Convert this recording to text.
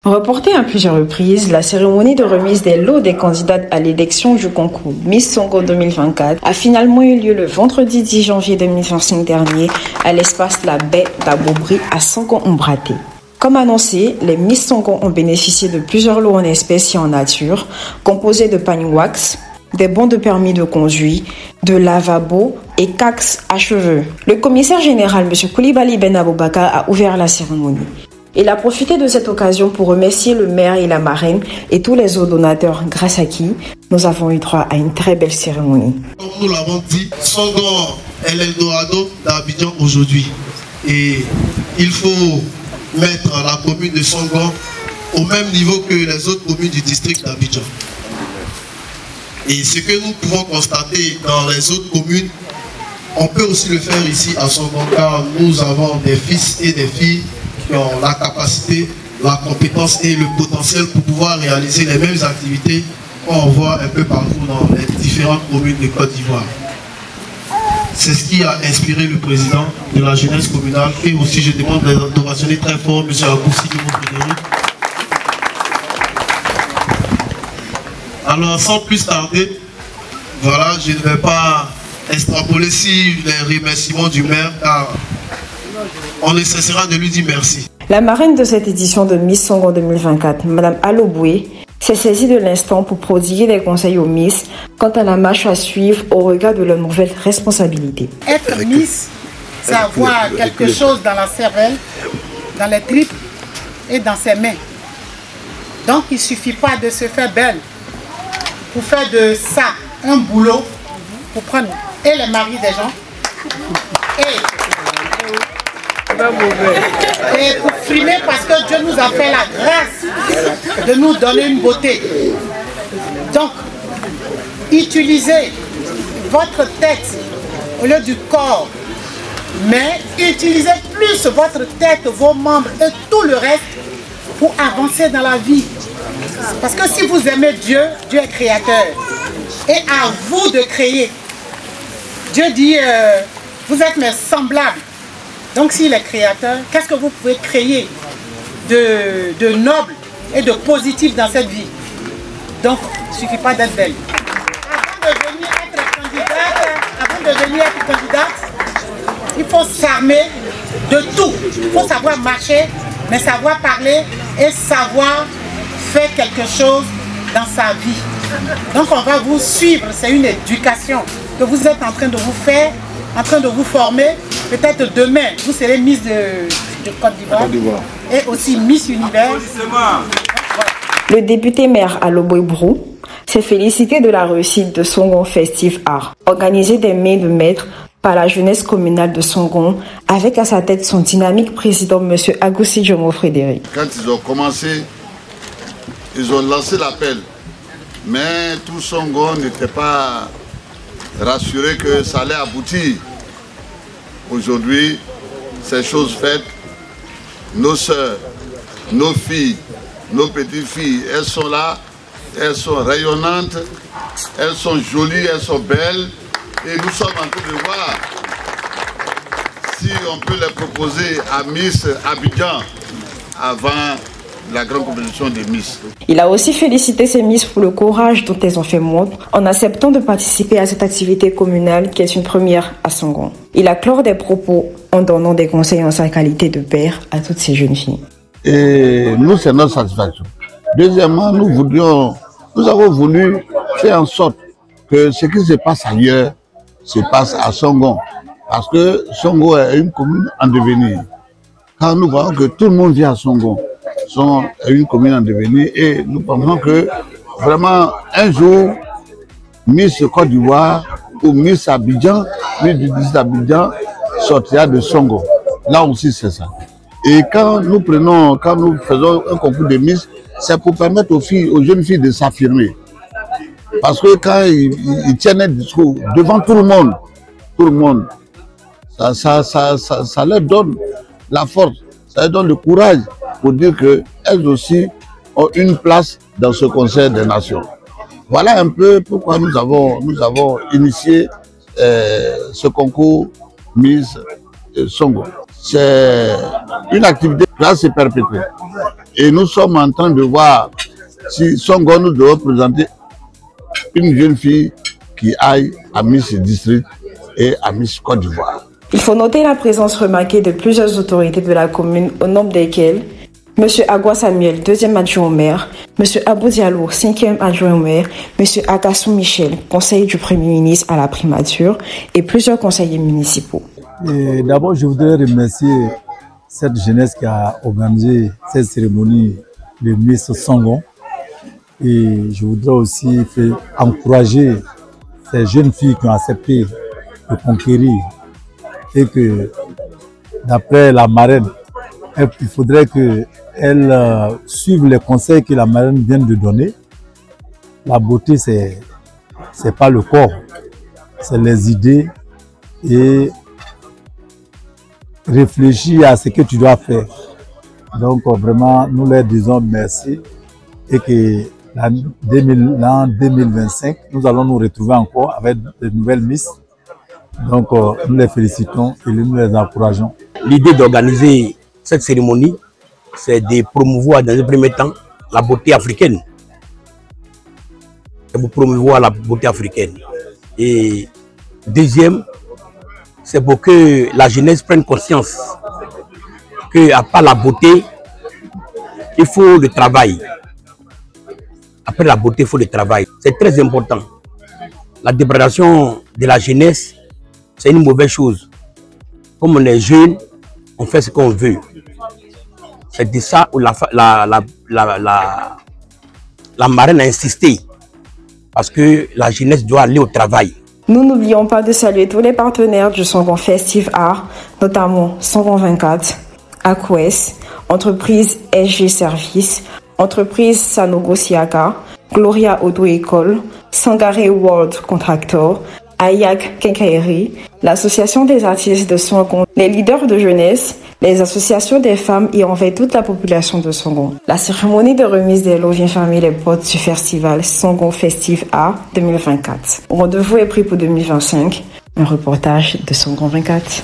Reportée à plusieurs reprises, la cérémonie de remise des lots des candidates à l'élection du concours Miss Songo 2024 a finalement eu lieu le vendredi 10 janvier 2025 dernier à l'espace La Baie d'Abobri à Songo-Umbraté. Comme annoncé, les Miss Songo ont bénéficié de plusieurs lots en espèces et en nature, composés de pagnes wax, des bons de permis de conduire, de lavabo et cax à cheveux. Le commissaire général, M. Koulibaly Ben Aboubakar, a ouvert la cérémonie. Il a profité de cette occasion pour remercier le maire et la marraine et tous les autres donateurs grâce à qui nous avons eu droit à une très belle cérémonie. Comme nous l'avons dit, Songo est l'Eldorado d'Abidjan aujourd'hui. Et il faut mettre la commune de Songo au même niveau que les autres communes du district d'Abidjan. Et ce que nous pouvons constater dans les autres communes, on peut aussi le faire ici à Songo, car nous avons des fils et des filles qui ont la capacité, la compétence et le potentiel pour pouvoir réaliser les mêmes activités qu'on voit un peu partout dans les différentes communes de Côte d'Ivoire. C'est ce qui a inspiré le président de la jeunesse communale et aussi je demande d'ovationner très fort M. Agoussi Frédéric. Alors sans plus tarder, voilà, je ne vais pas extrapoler si les remerciements du maire car on ne cessera de lui dire merci. La marraine de cette édition de Miss Songo 2024, Mme Aloboué, s'est saisie de l'instant pour prodiguer des conseils aux Miss quant à la marche à suivre au regard de leurs nouvelles responsabilités. Être Miss, c'est avoir quelque chose dans la cervelle, dans les tripes et dans ses mains. Donc il ne suffit pas de se faire belle pour faire de ça un boulot, pour prendre et les maris des gens et pour frimer parce que Dieu nous a fait la grâce de nous donner une beauté. Donc, utilisez votre tête au lieu du corps, mais utilisez plus votre tête, vos membres et tout le reste pour avancer dans la vie. Parce que si vous aimez Dieu, Dieu est créateur. Et à vous de créer. Dieu dit, vous êtes mes semblables. Donc s'il est créateur, qu'est-ce que vous pouvez créer de noble et de positif dans cette vie? Donc, il ne suffit pas d'être belle. Avant de venir être candidate, il faut s'armer de tout. Il faut savoir marcher, mais savoir parler et savoir faire quelque chose dans sa vie. Donc on va vous suivre, c'est une éducation que vous êtes en train de vous faire, en train de vous former. Peut-être demain, vous serez Miss de Côte d'Ivoire et aussi Miss Univers. Le député maire Aloboué Brou s'est félicité de la réussite de Songo Festive Art, organisé des mains de maître par la jeunesse communale de Songo, avec à sa tête son dynamique président M. Agoussi Frédéric. Quand ils ont commencé, ils ont lancé l'appel, mais tout Songo n'était pas rassuré que ça allait aboutir. Aujourd'hui, ces choses faites, nos soeurs, nos filles, nos petites filles, elles sont là, elles sont rayonnantes, elles sont jolies, elles sont belles, et nous sommes en train de voir si on peut les proposer à Miss Abidjan avant la grande compétition des Miss. Il a aussi félicité ces Miss pour le courage dont elles ont fait montre en acceptant de participer à cette activité communale qui est une première à Songo. Il a clore des propos en donnant des conseils en sa qualité de père à toutes ces jeunes filles. Et nous, c'est notre satisfaction. Deuxièmement, nous avons voulu faire en sorte que ce qui se passe ailleurs se passe à Songo. Parce que Songo est une commune en devenir. Quand nous voyons que tout le monde vient à Songo, sont une commune en devenir et nous pensons que vraiment un jour Miss Côte d'Ivoire ou Miss Abidjan, Miss du district d'Abidjan sortira de Songo. Là aussi c'est ça. Et quand nous faisons un concours de Miss, c'est pour permettre aux jeunes filles de s'affirmer. Parce que quand ils tiennent un discours devant tout le monde, ça leur donne la force, ça leur donne le courage pour dire qu'elles aussi ont une place dans ce Conseil des Nations. Voilà un peu pourquoi nous avons initié ce concours Miss Songo. c'est une activité qui va se perpétuer. Et nous sommes en train de voir si Songo nous doit présenter une jeune fille qui aille à Miss District et à Miss Côte d'Ivoire. Il faut noter la présence remarquée de plusieurs autorités de la commune, au nombre desquelles M. Agua Samuel, 2e adjoint au maire, M. Abou Diallo, 5e adjoint au maire, M. Akassou Michel, conseiller du Premier ministre à la primature et plusieurs conseillers municipaux. D'abord, je voudrais remercier cette jeunesse qui a organisé cette cérémonie de Miss Songo. Et je voudrais aussi encourager ces jeunes filles qui ont accepté de conquérir et que, d'après la marraine, il faudrait qu'elles suivent les conseils que la marraine vient de donner. La beauté, c'est pas le corps, c'est les idées et réfléchir à ce que tu dois faire. Donc vraiment, nous leur disons merci et que l'an 2025, nous allons nous retrouver encore avec de nouvelles Miss. Donc nous les félicitons et nous les encourageons. L'idée d'organiser cette cérémonie, c'est de promouvoir dans un premier temps la beauté africaine. C'est pour promouvoir la beauté africaine. Et deuxième, c'est pour que la jeunesse prenne conscience qu'à part la beauté, il faut le travail. Après la beauté, il faut le travail. C'est très important. La dégradation de la jeunesse, c'est une mauvaise chose. Comme on est jeune, on fait ce qu'on veut. C'est de ça où la marraine a insisté. Parce que la jeunesse doit aller au travail. Nous n'oublions pas de saluer tous les partenaires du Songo Festive Art, notamment Songo 24, Aques, entreprise SG Service, entreprise Sanogo Siaka, Gloria Auto École, Sangare World Contractor, Ayak Kenkairi, l'association des artistes de Songo, les leaders de jeunesse, les associations des femmes et envers toute la population de Songo. La cérémonie de remise des lots vient fermer les portes du festival Songo Festive Art 2024. Rendez-vous est pris pour 2025. Un reportage de Songo 24.